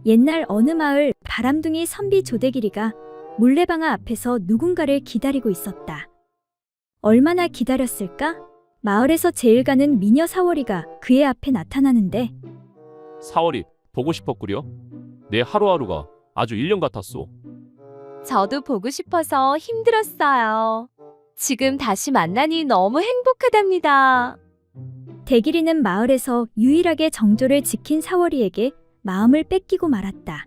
옛날 어느 마을 바람둥이 선비 조대길이가 물레방아 앞에서 누군가를 기다리고 있었다. 얼마나 기다렸을까? 마을에서 제일 가는 미녀 사월이가 그의 앞에 나타나는데 사월이 보고 싶었구려. 내 하루하루가 아주 1년 같았소. 저도 보고 싶어서 힘들었어요. 지금 다시 만나니 너무 행복하답니다. 대길이는 마을에서 유일하게 정조를 지킨 사월이에게 마음을 뺏기고 말았다.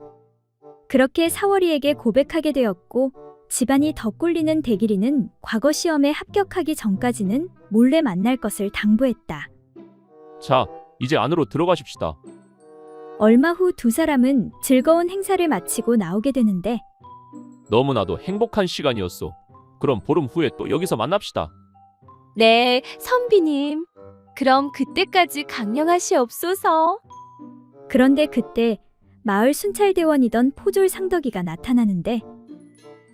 그렇게 사월이에게 고백하게 되었고 집안이 더 꿀리는 대길이는 과거 시험에 합격하기 전까지는 몰래 만날 것을 당부했다. 자, 이제 안으로 들어가십시다. 얼마 후 두 사람은 즐거운 행사를 마치고 나오게 되는데 너무나도 행복한 시간이었소. 그럼 보름 후에 또 여기서 만납시다. 네, 선비님. 그럼 그때까지 강령하시옵소서. 그런데 그때 마을 순찰대원이던 포졸 상덕이가 나타나는데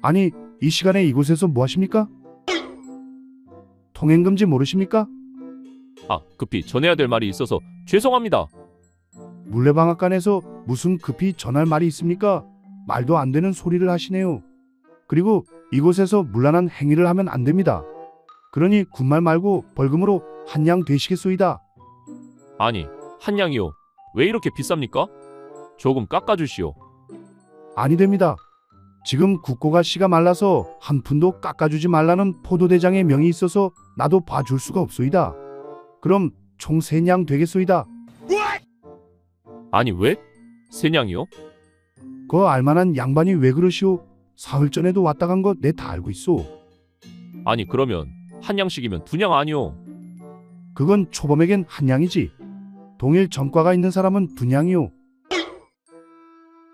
아니, 이 시간에 이곳에서 뭐 하십니까? 통행금지 모르십니까? 아, 급히 전해야 될 말이 있어서 죄송합니다. 물레방앗간에서 무슨 급히 전할 말이 있습니까? 말도 안 되는 소리를 하시네요. 그리고 이곳에서 문란한 행위를 하면 안 됩니다. 그러니 군말 말고 벌금으로 한양 되시겠소이다. 아니, 한양이요. 왜 이렇게 비쌉니까? 조금 깎아주시오. 아니 됩니다. 지금 국고가 씨가 말라서 한 푼도 깎아주지 말라는 포도대장의 명이 있어서 나도 봐줄 수가 없소이다. 그럼 총 3냥 되겠소이다. 아니 왜? 세냥이요? 그 알만한 양반이 왜 그러시오? 사흘 전에도 왔다 간 거 내 다 알고 있소. 아니 그러면 한양씩이면 2냥 아니오. 그건 초범에겐 한 냥이지. 동일 전과가 있는 사람은 2냥이오.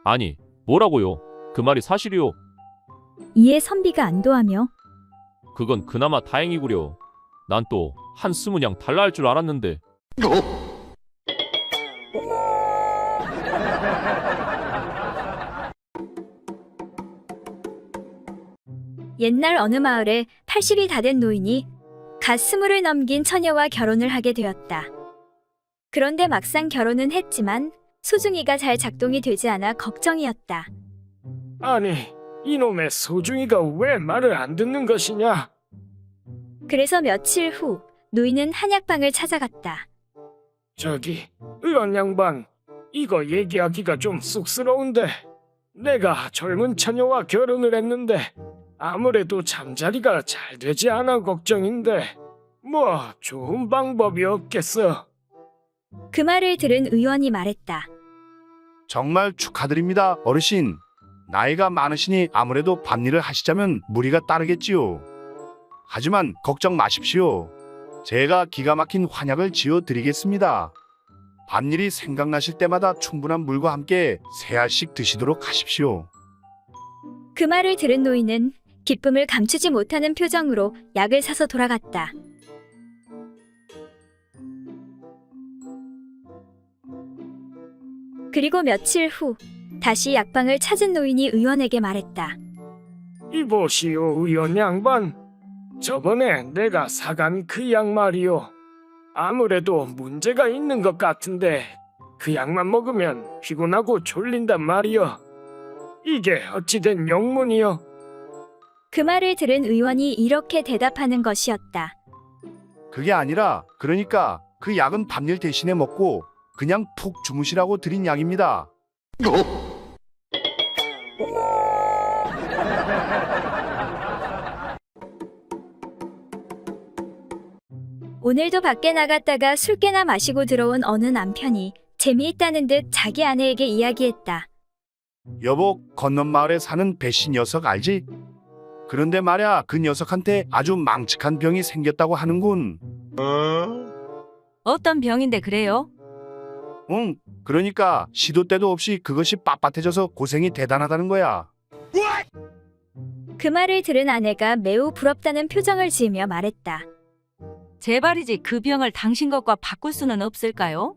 아니 뭐라고요? 그 말이 사실이오. 이에 선비가 안도하며 그건 그나마 다행이구려. 난 또 한 20냥 달라 할 줄 알았는데. 옛날 어느 마을에 80이 다 된 노인이 갓 20을 넘긴 처녀와 결혼을 하게 되었다. 그런데 막상 결혼은 했지만 소중이가 잘 작동이 되지 않아 걱정이었다. 아니, 이놈의 소중이가 왜 말을 안 듣는 것이냐? 그래서 며칠 후 노인은 한약방을 찾아갔다. 저기, 의원 양반, 이거 얘기하기가 좀 쑥스러운데 내가 젊은 처녀와 결혼을 했는데 아무래도 잠자리가 잘 되지 않아 걱정인데 뭐 좋은 방법이 없겠어? 그 말을 들은 의원이 말했다. 정말 축하드립니다, 어르신. 나이가 많으시니 아무래도 밭일을 하시자면 무리가 따르겠지요. 하지만 걱정 마십시오. 제가 기가 막힌 환약을 지어드리겠습니다. 밭일이 생각나실 때마다 충분한 물과 함께 3알씩 드시도록 하십시오. 그 말을 들은 노인은 기쁨을 감추지 못하는 표정으로 약을 사서 돌아갔다. 그리고 며칠 후 다시 약방을 찾은 노인이 의원에게 말했다. 이보시오, 의원 양반. 저번에 내가 사간 그 약 말이오. 아무래도 문제가 있는 것 같은데 그 약만 먹으면 피곤하고 졸린단 말이오. 이게 어찌된 영문이오? 그 말을 들은 의원이 이렇게 대답하는 것이었다. 그게 아니라 그러니까 그 약은 밭일 대신에 먹고 그냥 푹 주무시라고 드린 약입니다. 오늘도 밖에 나갔다가 술 깨나 마시고 들어온 어느 남편이 재미있다는 듯 자기 아내에게 이야기했다. 여보, 건넌 마을에 사는 배씨 녀석 알지? 그런데 말야, 그 녀석한테 아주 망측한 병이 생겼다고 하는군. 어떤 병인데 그래요? 응, 그러니까 시도 때도 없이 그것이 빳빳해져서 고생이 대단하다는 거야. 그 말을 들은 아내가 매우 부럽다는 표정을 지으며 말했다. 제발이지 그 병을 당신 것과 바꿀 수는 없을까요?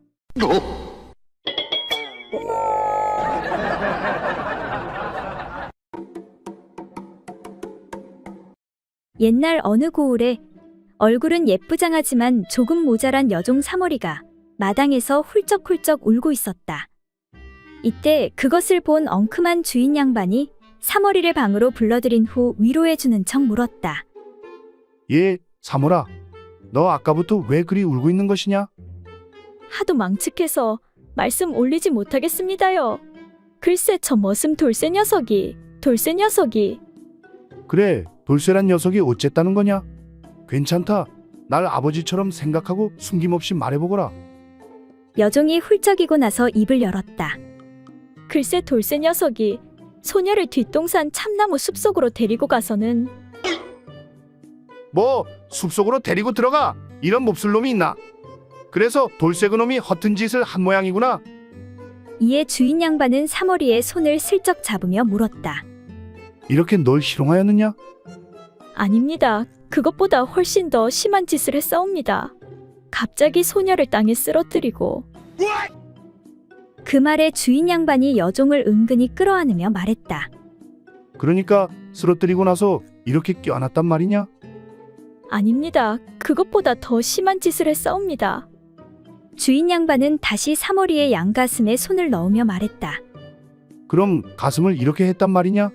옛날 어느 고을에 얼굴은 예쁘장하지만 조금 모자란 여종 사머리가 마당에서 훌쩍훌쩍 울고 있었다. 이때 그것을 본 엉큼한 주인 양반이 사머리를 방으로 불러들인 후 위로해주는 척 물었다. 예, 사모라. 너 아까부터 왜 그리 울고 있는 것이냐? 하도 망측해서 말씀 올리지 못하겠습니다요. 글쎄 저 머슴 돌쇠 녀석이. 그래, 돌쇠란 녀석이 어쨌다는 거냐? 괜찮다. 날 아버지처럼 생각하고 숨김없이 말해보거라. 여종이 훌쩍이고 나서 입을 열었다. 글쎄 돌쇠 녀석이 소녀를 뒷동산 참나무 숲속으로 데리고 가서는 뭐 숲속으로 데리고 들어가? 이런 몹쓸 놈이 있나? 그래서 돌쇠 그놈이 허튼 짓을 한 모양이구나. 이에 주인 양반은 사머리의 손을 슬쩍 잡으며 물었다. 이렇게 널 희롱하였느냐? 아닙니다. 그것보다 훨씬 더 심한 짓을 했사옵니다. 갑자기 소녀를 땅에 쓰러뜨리고. 그 말에 주인 양반이 여종을 은근히 끌어안으며 말했다. 그러니까 쓰러뜨리고 나서 이렇게 껴안았단 말이냐? 아닙니다. 그것보다 더 심한 짓을 했사옵니다. 주인 양반은 다시 사머리의 양가슴에 손을 넣으며 말했다. 그럼 가슴을 이렇게 했단 말이냐?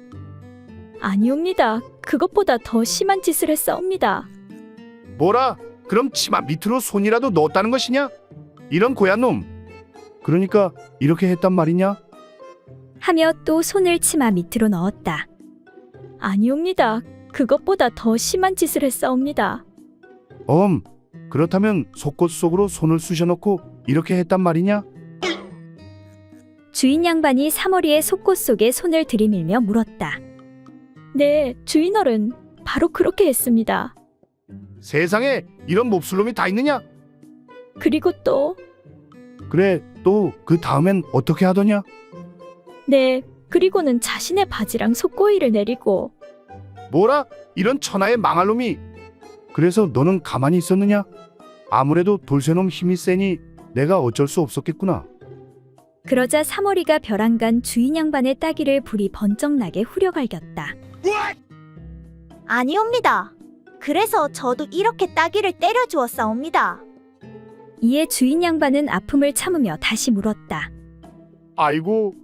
아니옵니다. 그것보다 더 심한 짓을 했사옵니다. 뭐라? 그럼 치마 밑으로 손이라도 넣었다는 것이냐? 이런 고얀 놈. 그러니까 이렇게 했단 말이냐? 하며 또 손을 치마 밑으로 넣었다. 아니옵니다. 그것보다 더 심한 짓을 했사옵니다. 그렇다면 속옷 속으로 손을 쑤셔넣고 이렇게 했단 말이냐? 주인 양반이 사머리의 속옷 속에 손을 들이밀며 물었다. 네, 주인어른, 바로 그렇게 했습니다. 세상에 이런 몹쓸 놈이 다 있느냐? 그리고 또, 그래, 또 그 다음엔 어떻게 하더냐? 네, 그리고는 자신의 바지랑 속고이를 내리고, 뭐라? 이런 천하의 망할 놈이. 그래서 너는 가만히 있었느냐? 아무래도 돌쇠놈 힘이 세니 내가 어쩔 수 없었겠구나. 그러자 사머리가 벼랑간 주인 양반의 따귀를 불이 번쩍 나게 후려갈겼다. 아니옵니다. 그래서 저도 이렇게 따귀를 때려 주었사옵니다. 이에 주인 양반은 아픔을 참으며 다시 물었다. 아이고,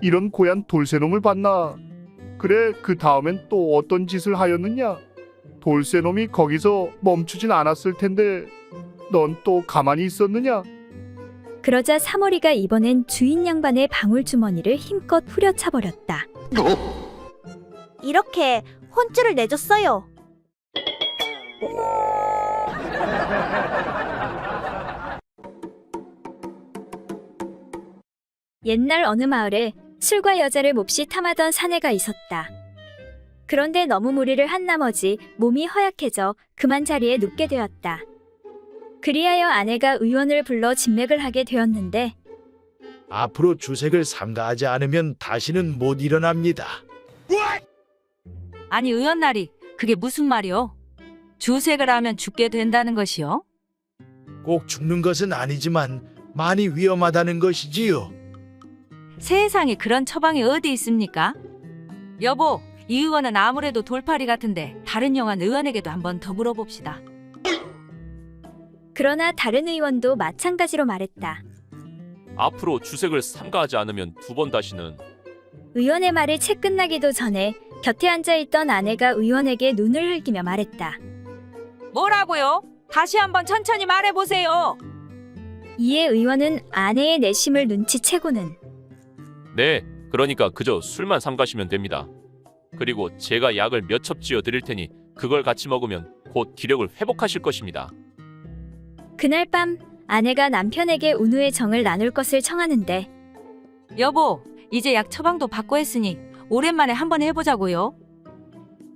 이런 고얀 돌쇠놈을 봤나? 그래, 그 다음엔 또 어떤 짓을 하였느냐? 돌쇠놈이 거기서 멈추진 않았을 텐데 넌 또 가만히 있었느냐? 그러자 사머리가 이번엔 주인 양반의 방울주머니를 힘껏 후려차버렸다. 이렇게 혼쭐을 내줬어요. 옛날 어느 마을에 술과 여자를 몹시 탐하던 사내가 있었다. 그런데 너무 무리를 한 나머지 몸이 허약해져 그만 자리에 눕게 되었다. 그리하여 아내가 의원을 불러 진맥을 하게 되었는데 앞으로 주색을 삼가하지 않으면 다시는 못 일어납니다. 아니 의원날이 그게 무슨 말이요? 주색을 하면 죽게 된다는 것이요? 꼭 죽는 것은 아니지만 많이 위험하다는 것이지요. 세상에 그런 처방이 어디 있습니까? 여보, 이 의원은 아무래도 돌팔이 같은데 다른 영한 의원에게도 한번 더 물어봅시다. 그러나 다른 의원도 마찬가지로 말했다. 앞으로 주색을 삼가하지 않으면 두 번 다시는. 의원의 말이 채 끝나기도 전에 곁에 앉아있던 아내가 의원에게 눈을 흘기며 말했다. 뭐라고요? 다시 한번 천천히 말해보세요. 이에 의원은 아내의 내심을 눈치채고는 네, 그러니까 그저 술만 삼가시면 됩니다. 그리고 제가 약을 몇 첩 지어 드릴 테니 그걸 같이 먹으면 곧 기력을 회복하실 것입니다. 그날 밤 아내가 남편에게 운우의 정을 나눌 것을 청하는데 여보, 이제 약 처방도 받고 했으니 오랜만에 한번 해보자고요.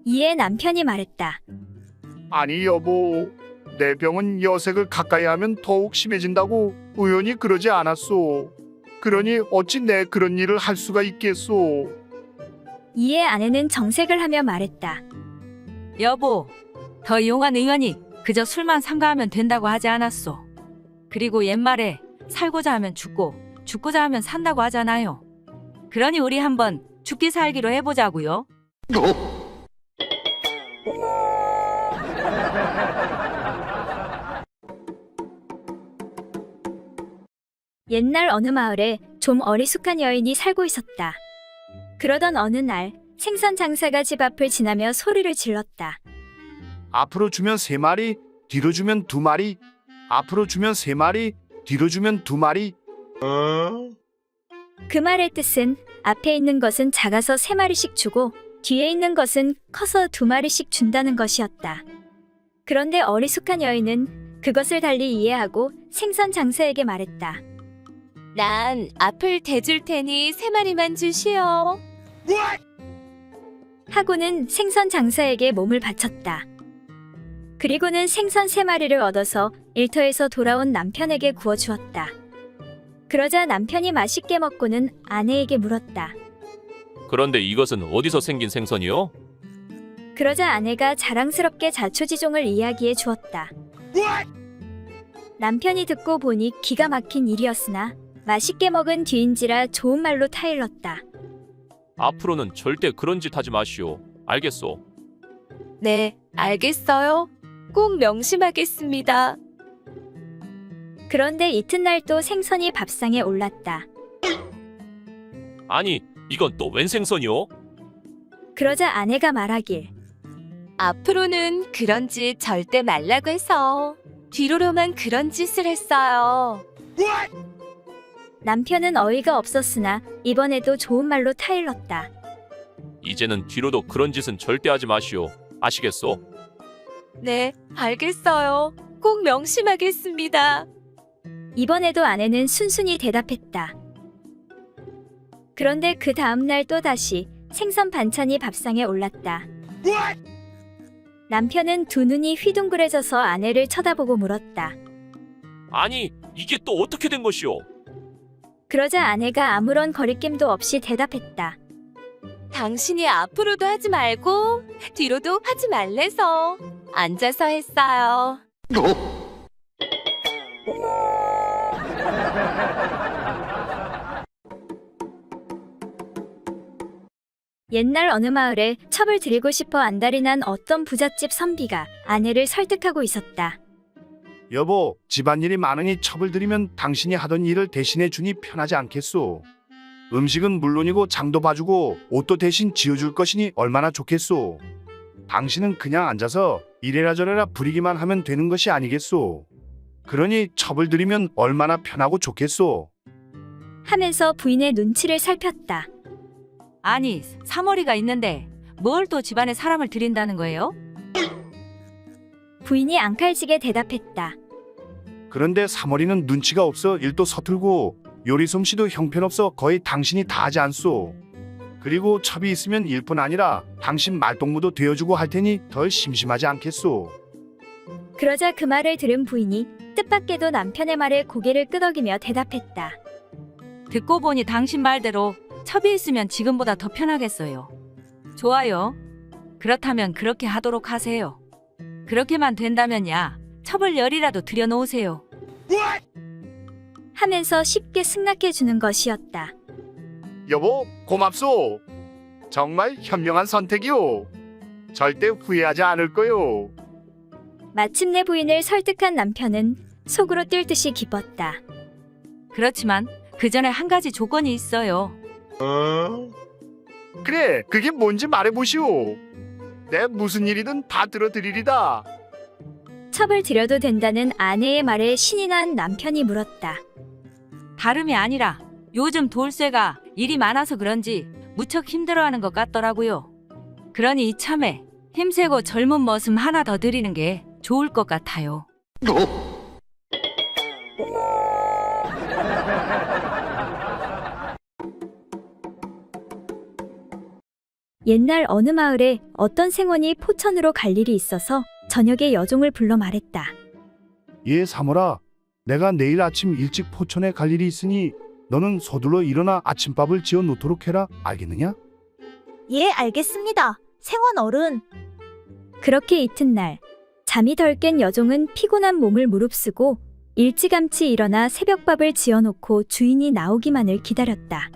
이에 남편이 말했다. 아니 여보, 내 병은 여색을 가까이 하면 더욱 심해진다고 의원이 그러지 않았소. 그러니 어찌 내 그런 일을 할 수가 있겠소. 이에 아내는 정색을 하며 말했다. 여보, 더 용한 의원이 그저 술만 삼가하면 된다고 하지 않았소. 그리고 옛말에 살고자 하면 죽고 죽고자 하면 산다고 하잖아요. 그러니 우리 한번 죽기 살기로 해보자고요. 옛날 어느 마을에 좀 어리숙한 여인이 살고 있었다. 그러던 어느 날 생선 장사가 집 앞을 지나며 소리를 질렀다. 앞으로 주면 3마리, 뒤로 주면 2마리. 앞으로 주면 3마리, 뒤로 주면 2마리. 그 말의 뜻은 앞에 있는 것은 작아서 3마리씩 주고 뒤에 있는 것은 커서 2마리씩 준다는 것이었다. 그런데 어리숙한 여인은 그것을 달리 이해하고 생선 장사에게 말했다. 난 앞을 대줄 테니 3마리만 주시오. 하고는 생선 장사에게 몸을 바쳤다. 그리고는 생선 3마리를 얻어서 일터에서 돌아온 남편에게 구워주었다. 그러자 남편이 맛있게 먹고는 아내에게 물었다. 그런데 이것은 어디서 생긴 생선이요? 그러자 아내가 자랑스럽게 자초지종을 이야기해 주었다. 남편이 듣고 보니 기가 막힌 일이었으나 맛있게 먹은 뒤인지라 좋은 말로 타일렀다. 앞으로는 절대 그런 짓 하지 마시오. 알겠소? 네, 알겠어요. 꼭 명심하겠습니다. 그런데 이튿날 또 생선이 밥상에 올랐다. 아니, 이건 또 웬 생선이요? 그러자 아내가 말하길. 앞으로는 그런 짓 절대 말라고 해서 뒤로만 그런 짓을 했어요. 남편은 어이가 없었으나 이번에도 좋은 말로 타일렀다. 이제는 뒤로도 그런 짓은 절대 하지 마시오. 아시겠소? 네, 알겠어요. 꼭 명심하겠습니다. 이번에도 아내는 순순히 대답했다. 그런데 그 다음날 또다시 생선 반찬이 밥상에 올랐다. 남편은 두 눈이 휘둥그레져서 아내를 쳐다보고 물었다. 아니, 이게 또 어떻게 된 것이오? 그러자 아내가 아무런 거리낌도 없이 대답했다. 당신이 앞으로도 하지 말고 뒤로도 하지 말래서 앉아서 했어요. 옛날 어느 마을에 첩을 드리고 싶어 안달이 난 어떤 부잣집 선비가 아내를 설득하고 있었다. 여보, 집안일이 많으니 첩을 들이면 당신이 하던 일을 대신해 주니 편하지 않겠소. 음식은 물론이고 장도 봐주고 옷도 대신 지어줄 것이니 얼마나 좋겠소. 당신은 그냥 앉아서 이래라 저래라 부리기만 하면 되는 것이 아니겠소. 그러니 첩을 들이면 얼마나 편하고 좋겠소. 하면서 부인의 눈치를 살폈다. 아니, 사머리가 있는데 뭘 또 집안에 사람을 들인다는 거예요? 부인이 앙칼지게 대답했다. 그런데 사머리는 눈치가 없어 일도 서툴고 요리 솜씨도 형편없어 거의 당신이 다 하지 않소. 그리고 첩이 있으면 일뿐 아니라 당신 말동무도 되어주고 할 테니 덜 심심하지 않겠소. 그러자 그 말을 들은 부인이 뜻밖에도 남편의 말에 고개를 끄덕이며 대답했다. 듣고 보니 당신 말대로 첩이 있으면 지금보다 더 편하겠어요. 좋아요. 그렇다면 그렇게 하도록 하세요. 그렇게만 된다면야 첩을 열이라도 들여놓으세요. 하면서 쉽게 승낙해 주는 것이었다. 여보, 고맙소. 정말 현명한 선택이오. 절대 후회하지 않을 거요. 마침내 부인을 설득한 남편은 속으로 뛸 듯이 기뻤다. 그렇지만 그 전에 한 가지 조건이 있어요. 그래, 그게 뭔지 말해보시오. 내 무슨 일이든 다 들어드리리다. 첩을 들여도 된다는 아내의 말에 신이 난 남편이 물었다. 다름이 아니라 요즘 돌쇠가 일이 많아서 그런지 무척 힘들어하는 것 같더라고요. 그러니 이참에 힘세고 젊은 머슴 하나 더 드리는 게 좋을 것 같아요. 옛날 어느 마을에 어떤 생원이 포천으로 갈 일이 있어서 저녁에 여종을 불러 말했다. 예, 사모라. 내가 내일 아침 일찍 포천에 갈 일이 있으니 너는 서둘러 일어나 아침밥을 지어 놓도록 해라. 알겠느냐? 예, 알겠습니다. 생원 어른. 그렇게 이튿날 잠이 덜 깬 여종은 피곤한 몸을 무릅쓰고 일찌감치 일어나 새벽밥을 지어놓고 주인이 나오기만을 기다렸다.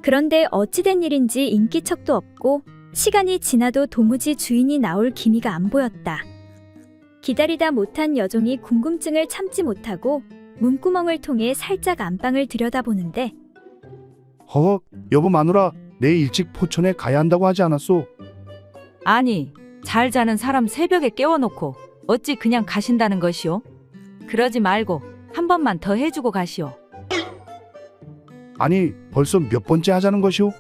그런데 어찌된 일인지 인기척도 없고 시간이 지나도 도무지 주인이 나올 기미가 안 보였다. 기다리다 못한 여종이 궁금증을 참지 못하고 문구멍을 통해 살짝 안방을 들여다보는데 허, 여보 마누라, 내일 일찍 포천에 가야 한다고 하지 않았소? 아니, 잘 자는 사람 새벽에 깨워놓고 어찌 그냥 가신다는 것이오? 그러지 말고 한 번만 더 해주고 가시오. 아니, 벌써 몇 번째 하자는 것이오?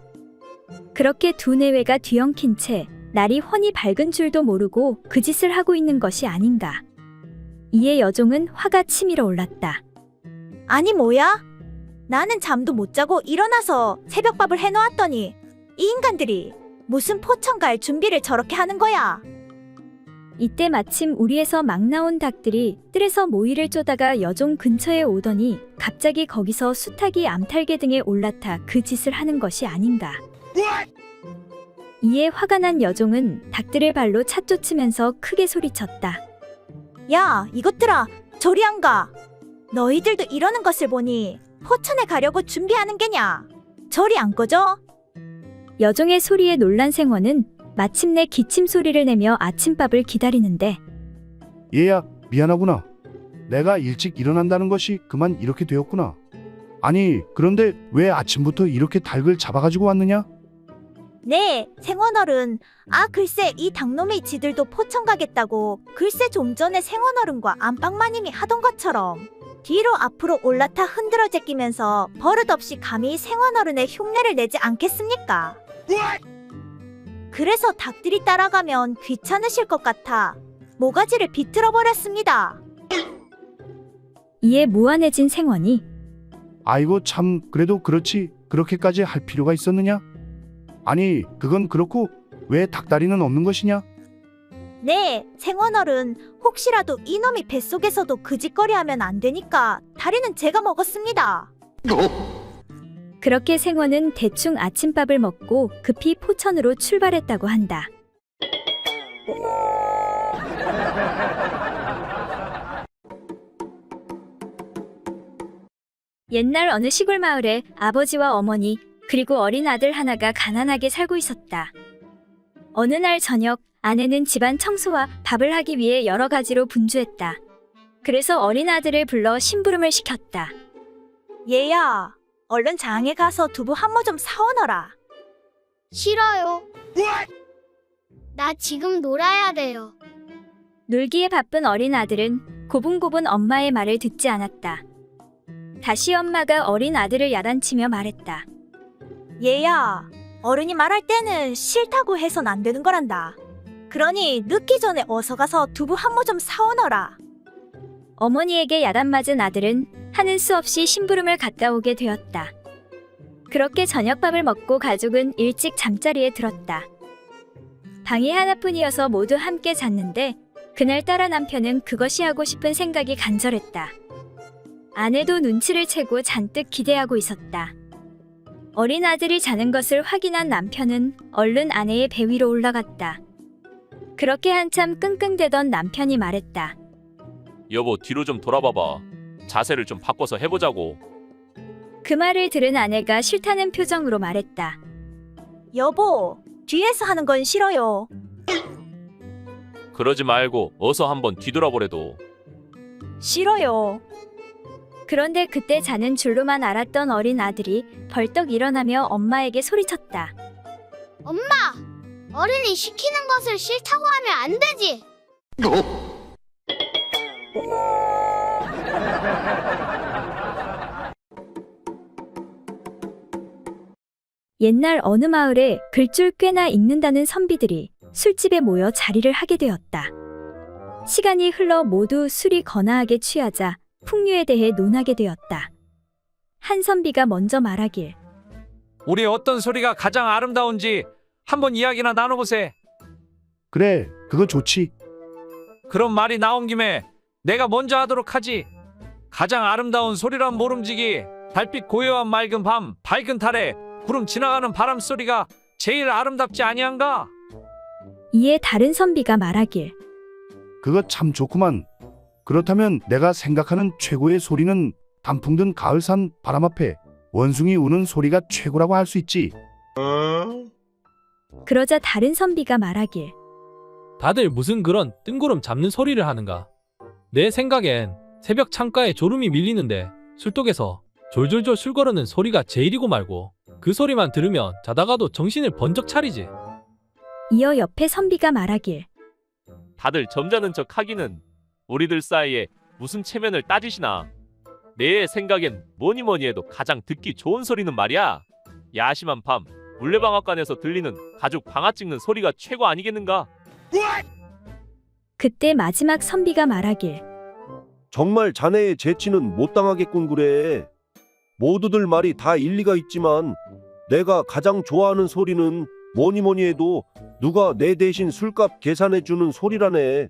그렇게 두 내외가 뒤엉킨 채 날이 훤히 밝은 줄도 모르고 그 짓을 하고 있는 것이 아닌가. 이에 여종은 화가 치밀어 올랐다. 아니 뭐야? 나는 잠도 못 자고 일어나서 새벽밥을 해놓았더니 이 인간들이 무슨 포천 갈 준비를 저렇게 하는 거야? 이때 마침 우리에서 막 나온 닭들이 뜰에서 모이를 쪼다가 여종 근처에 오더니 갑자기 거기서 수탉이 암탉개 등에 올라타 그 짓을 하는 것이 아닌가. 이에 화가 난 여종은 닭들을 발로 차쫓으면서 크게 소리쳤다. 야, 이것들아, 저리 안 가. 너희들도 이러는 것을 보니 포천에 가려고 준비하는 게냐? 저리 안 꺼져? 여종의 소리에 놀란 생원은 마침내 기침 소리를 내며 아침밥을 기다리는데 얘야, 미안하구나. 내가 일찍 일어난다는 것이 그만 이렇게 되었구나. 아니, 그런데 왜 아침부터 이렇게 닭을 잡아가지고 왔느냐? 네, 생원어른. 아, 글쎄 이 닭놈이 지들도 포천 가겠다고 글쎄 좀 전에 생원어른과 안방마님이 하던 것처럼 뒤로 앞으로 올라타 흔들어 제끼면서 버릇없이 감히 생원어른의 흉내를 내지 않겠습니까? 그래서 닭들이 따라가면 귀찮으실 것 같아 모가지를 비틀어 버렸습니다. 이에 무안해진 생원이 아이고 참, 그래도 그렇지. 그렇게까지 할 필요가 있었느냐? 아니, 그건 그렇고 왜 닭다리는 없는 것이냐? 네, 생원어른. 혹시라도 이놈이 뱃속에서도 그 짓거리 하면 안 되니까 다리는 제가 먹었습니다. 그렇게 생원은 대충 아침밥을 먹고 급히 포천으로 출발했다고 한다. 옛날 어느 시골 마을에 아버지와 어머니 그리고 어린 아들 하나가 가난하게 살고 있었다. 어느 날 저녁 아내는 집안 청소와 밥을 하기 위해 여러 가지로 분주했다. 그래서 어린 아들을 불러 심부름을 시켰다. 얘야, 얼른 장에 가서 두부 한 모 좀 사오너라. 싫어요. 나 지금 놀아야 돼요. 놀기에 바쁜 어린 아들은 고분고분 엄마의 말을 듣지 않았다. 다시 엄마가 어린 아들을 야단치며 말했다. 얘야, 어른이 말할 때는 싫다고 해선 안 되는 거란다. 그러니 늦기 전에 어서 가서 두부 한 모 좀 사오너라. 어머니에게 야단맞은 아들은 하는 수 없이 심부름을 갔다 오게 되었다. 그렇게 저녁밥을 먹고 가족은 일찍 잠자리에 들었다. 방이 하나뿐이어서 모두 함께 잤는데 그날따라 남편은 그것이 하고 싶은 생각이 간절했다. 아내도 눈치를 채고 잔뜩 기대하고 있었다. 어린 아들이 자는 것을 확인한 남편은 얼른 아내의 배 위로 올라갔다. 그렇게 한참 끙끙대던 남편이 말했다. 여보, 뒤로 좀 돌아봐봐. 자세를 좀 바꿔서 해보자고. 그 말을 들은 아내가 싫다는 표정으로 말했다. 여보, 뒤에서 하는 건 싫어요. 그러지 말고 어서 한번 뒤돌아보래도. 싫어요. 그런데 그때 자는 줄로만 알았던 어린 아들이 벌떡 일어나며 엄마에게 소리쳤다. 엄마! 어른이 시키는 것을 싫다고 하면 안 되지. 옛날 어느 마을에 글줄 꽤나 읽는다는 선비들이 술집에 모여 자리를 하게 되었다. 시간이 흘러 모두 술이 거나하게 취하자 풍류에 대해 논하게 되었다. 한 선비가 먼저 말하길. 우리 어떤 소리가 가장 아름다운지 한번 이야기나 나눠보세. 그래, 그거 좋지. 그런 말이 나온 김에 내가 먼저 하도록 하지. 가장 아름다운 소리란 모름지기, 달빛 고요한 맑은 밤, 밝은 달에 구름 지나가는 바람 소리가 제일 아름답지 아니한가? 이에 다른 선비가 말하길. 그거 참 좋구만. 그렇다면 내가 생각하는 최고의 소리는 단풍 든 가을산 바람 앞에 원숭이 우는 소리가 최고라고 할 수 있지. 그러자 다른 선비가 말하길. 다들 무슨 그런 뜬구름 잡는 소리를 하는가? 내 생각엔 새벽 창가에 졸음이 밀리는데 술독에서 졸졸졸 술 거르는 소리가 제일이고 말고 그 소리만 들으면 자다가도 정신을 번쩍 차리지. 이어 옆에 선비가 말하길. 다들 점잖은 척 하기는 우리들 사이에 무슨 체면을 따지시나. 내 생각엔 뭐니 해도 가장 듣기 좋은 소리는 말이야. 야심한 밤 물레방앗간에서 들리는 가죽 방아 찍는 소리가 최고 아니겠는가? 그때 마지막 선비가 말하길. 정말 자네의 재치는 못 당하겠군 그래. 모두들 말이 다 일리가 있지만 내가 가장 좋아하는 소리는 뭐니 해도 누가 내 대신 술값 계산해 주는 소리라네.